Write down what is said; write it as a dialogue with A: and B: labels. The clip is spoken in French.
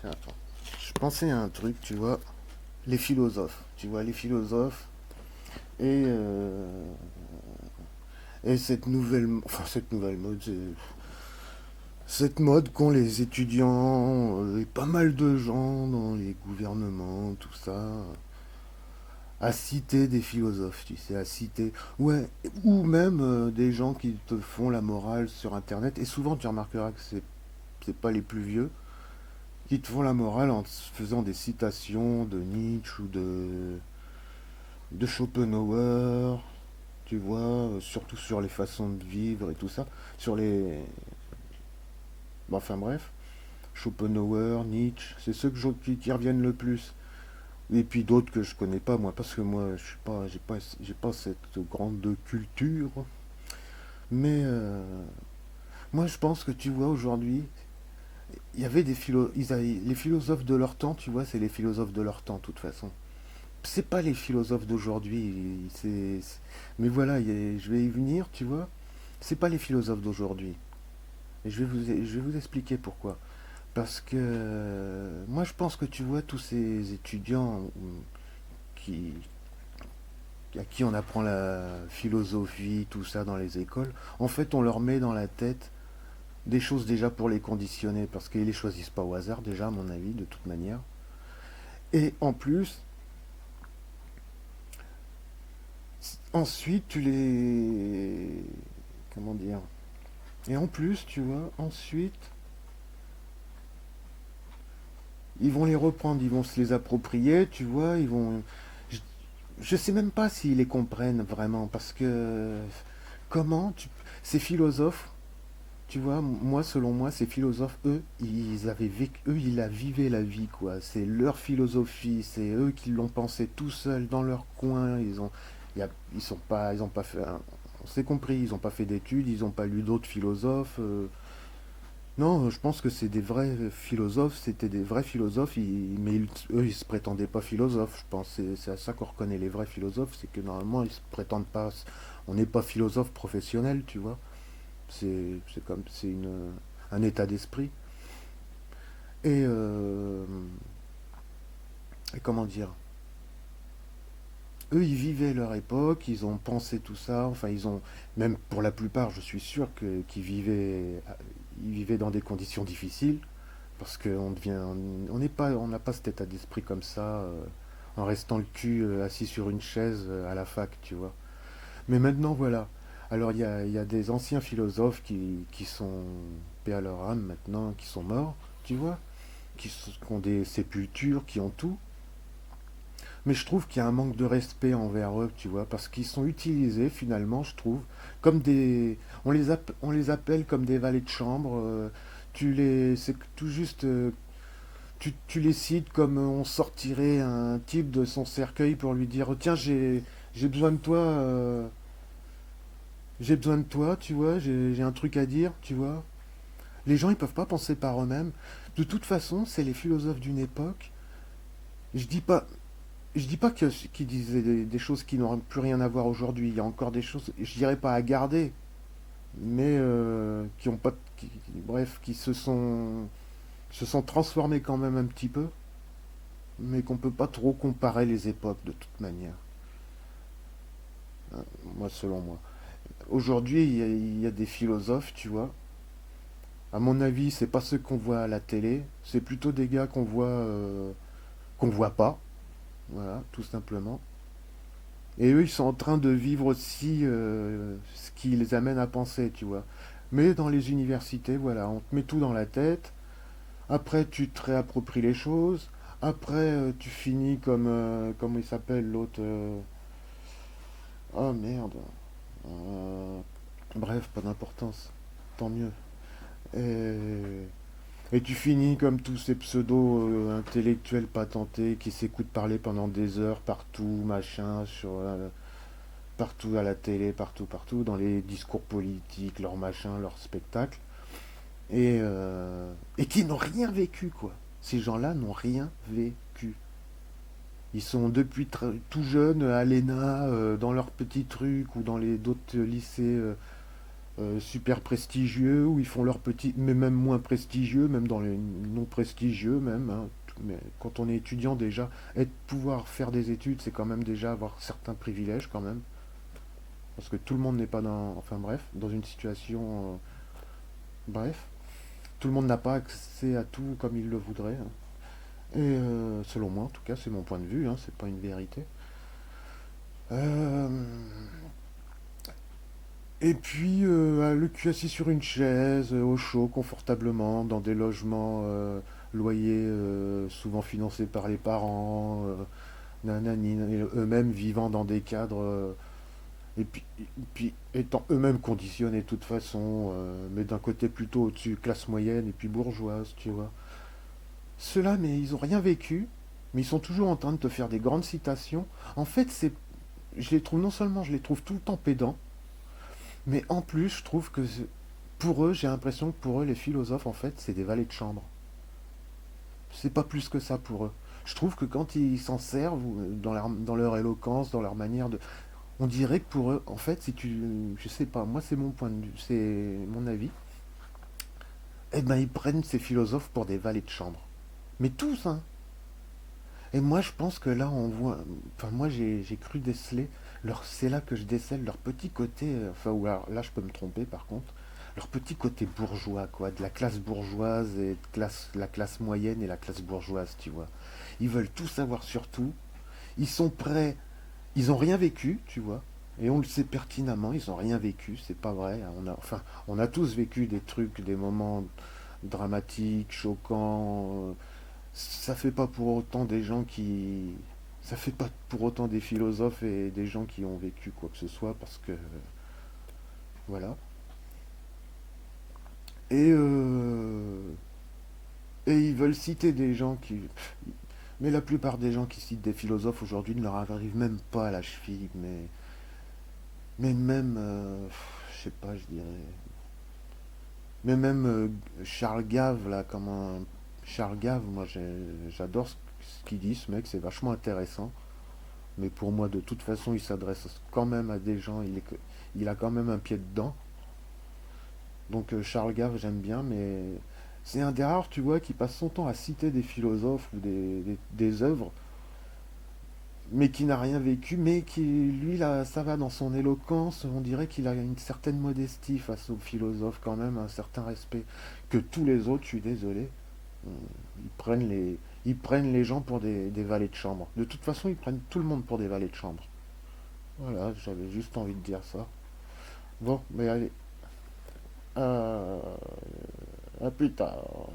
A: Attends. Je pensais à un truc, tu vois, les philosophes. Tu vois, les philosophes et, euh, et cette nouvelle mode, cette mode qu'ont les étudiants et pas mal de gens dans les gouvernements, tout ça, à citer des philosophes, tu sais, à citer, ouais, ou même des gens qui te font la morale sur Internet. Et souvent, tu remarqueras que c'est pas les plus vieux qui te font la morale en faisant des citations de Nietzsche ou de Schopenhauer, tu vois, surtout sur les façons de vivre et tout ça, sur les... Bon, enfin bref, Schopenhauer, Nietzsche, c'est ceux qui reviennent le plus. Et puis d'autres que je connais pas moi, parce que moi je suis pas, j'ai pas cette grande culture. Mais moi je pense que tu vois aujourd'hui, il y avait les philosophes de leur temps, tu vois, c'est les philosophes de leur temps de toute façon. C'est pas les philosophes d'aujourd'hui, mais voilà, je vais y venir, tu vois. C'est pas les philosophes d'aujourd'hui. Et je vais vous expliquer pourquoi. Parce que moi je pense que tu vois tous ces étudiants qui, à qui on apprend la philosophie, tout ça dans les écoles, en fait on leur met dans la tête des choses déjà pour les conditionner, parce qu'ils les choisissent pas au hasard déjà à mon avis, de toute manière. Et en plus, ensuite tu les... Comment dire? Et en plus, tu vois, ensuite, ils vont les reprendre, ils vont se les approprier, tu vois, ils vont... Je, je sais même pas s'ils les comprennent vraiment, parce que... Comment tu... Ces philosophes, tu vois, moi, selon moi, ces philosophes, eux, ils avaient vécu, eux, ils la vivaient la vie, quoi. C'est leur philosophie, c'est eux qui l'ont pensé tout seuls dans leur coin. Ils sont pas, ils ont pas fait, on s'est compris, ils ont pas fait d'études, ils ont pas lu d'autres philosophes. Non, je pense que c'est des vrais philosophes, c'était des vrais philosophes, eux, ils se prétendaient pas philosophes. Je pense c'est à ça qu'on reconnaît les vrais philosophes, c'est que normalement, ils se prétendent pas. On n'est pas philosophe professionnel, tu vois. C'est un état d'esprit. Et, euh, et comment dire? Eux, ils vivaient leur époque, ils ont pensé tout ça. Enfin, même pour la plupart, je suis sûr ils vivaient dans des conditions difficiles. Parce qu'on devient, on n'est pas, on n'a pas cet état d'esprit comme ça, en restant le cul assis sur une chaise à la fac, tu vois. Mais maintenant, voilà. Alors, il y a des anciens philosophes qui sont, paix à leur âme maintenant, qui sont morts, tu vois, qui ont des sépultures, qui ont tout. Mais je trouve qu'il y a un manque de respect envers eux, tu vois, parce qu'ils sont utilisés finalement, je trouve, comme des, on les appelle comme des valets de chambre. C'est tout juste tu les cites comme on sortirait un type de son cercueil pour lui dire tiens j'ai besoin de toi j'ai besoin de toi tu vois j'ai un truc à dire tu vois les gens ils peuvent pas penser par eux-mêmes de toute façon c'est les philosophes d'une époque je dis pas je dis pas qu'ils disaient des choses qui n'ont plus rien à voir aujourd'hui il y a encore des choses je dirais pas à garder mais qui ont pas bref qui se sont transformés quand même un petit peu mais qu'on peut pas trop comparer les époques de toute manière. Moi, selon moi. Aujourd'hui, il y a des philosophes, tu vois. À mon avis, c'est pas ceux qu'on voit à la télé. C'est plutôt des gars qu'on voit pas. Voilà, tout simplement. Et eux, ils sont en train de vivre aussi ce qui les amène à penser, tu vois. Mais dans les universités, voilà, on te met tout dans la tête. Après, tu te réappropries les choses. Après, tu finis comme... comment il s'appelle l'autre Oh merde. Euh, Bref, pas d'importance. Tant mieux. Et, et tu finis comme tous ces pseudo-intellectuels patentés qui s'écoutent parler pendant des heures partout, machin, partout à la télé, partout, partout, dans les discours politiques, leurs machins, leurs spectacles, et qui n'ont rien vécu, quoi. Ces gens-là n'ont rien vécu. Ils sont depuis tout jeunes à l'ENA, dans leurs petits trucs ou dans les d'autres lycées super prestigieux, où ils font leur petit, mais même moins prestigieux, même dans les non prestigieux même, hein. Mais quand on est étudiant déjà, pouvoir faire des études, c'est quand même déjà avoir certains privilèges quand même. Parce que tout le monde n'est pas dans, enfin bref, dans une situation, bref, tout le monde n'a pas accès à tout comme il le voudrait, hein. Et selon moi, en tout cas, c'est mon point de vue, hein, c'est pas une vérité. Euh, et puis, le cul assis sur une chaise, au chaud, confortablement, dans des logements loyers souvent financés par les parents, nanani, et eux-mêmes vivant dans des cadres, et puis étant eux-mêmes conditionnés de toute façon, mais d'un côté plutôt au-dessus, classe moyenne et puis bourgeoise, tu vois. Ceux-là, mais ils ont rien vécu, mais ils sont toujours en train de te faire des grandes citations. En fait, je les trouve, non seulement je les trouve tout le temps pédants, mais en plus, je trouve que pour eux, j'ai l'impression que pour eux, les philosophes, en fait, c'est des valets de chambre. C'est pas plus que ça pour eux. Je trouve que quand ils s'en servent, dans leur éloquence, dans leur manière de... On dirait que pour eux, en fait, si tu... Je sais pas, moi c'est mon point de vue, c'est mon avis. Eh ben, ils prennent ces philosophes pour des valets de chambre. Mais tous, hein. Et moi, je pense que là, on voit... Enfin, moi, j'ai cru déceler... C'est là que je décèle leur petit côté... Enfin, ou alors, là, je peux me tromper, par contre. Leur petit côté bourgeois, quoi. De la classe bourgeoise et la classe moyenne et la classe bourgeoise, tu vois. Ils veulent tout savoir sur tout. Ils sont prêts... Ils ont rien vécu, tu vois. Et on le sait pertinemment, ils ont rien vécu, c'est pas vrai. Enfin, on a tous vécu des trucs, des moments dramatiques, choquants. Ça fait pas pour autant des gens qui... Ça fait pas pour autant des philosophes et des gens qui ont vécu quoi que ce soit, parce que... Voilà. Et, et ils veulent citer des gens qui... Mais la plupart des gens qui citent des philosophes aujourd'hui ne leur arrivent même pas à la cheville, mais même... je sais pas, je dirais... Mais même Charles Gave, là, Charles Gave, moi j'adore ce qu'il dit, ce mec, c'est vachement intéressant. Mais pour moi, de toute façon, il s'adresse quand même à des gens, il a quand même un pied dedans. Donc Charles Gave, j'aime bien, mais c'est un des rares, tu vois, qui passe son temps à citer des philosophes ou des œuvres, mais qui n'a rien vécu, mais qui, lui, là, ça va dans son éloquence, on dirait qu'il a une certaine modestie face aux philosophes quand même, un certain respect, que tous les autres, je suis désolé, ils prennent les gens pour des valets de chambre. De toute façon, ils prennent tout le monde pour des valets de chambre. Voilà, j'avais juste envie de dire ça. Bon, mais allez, à plus tard.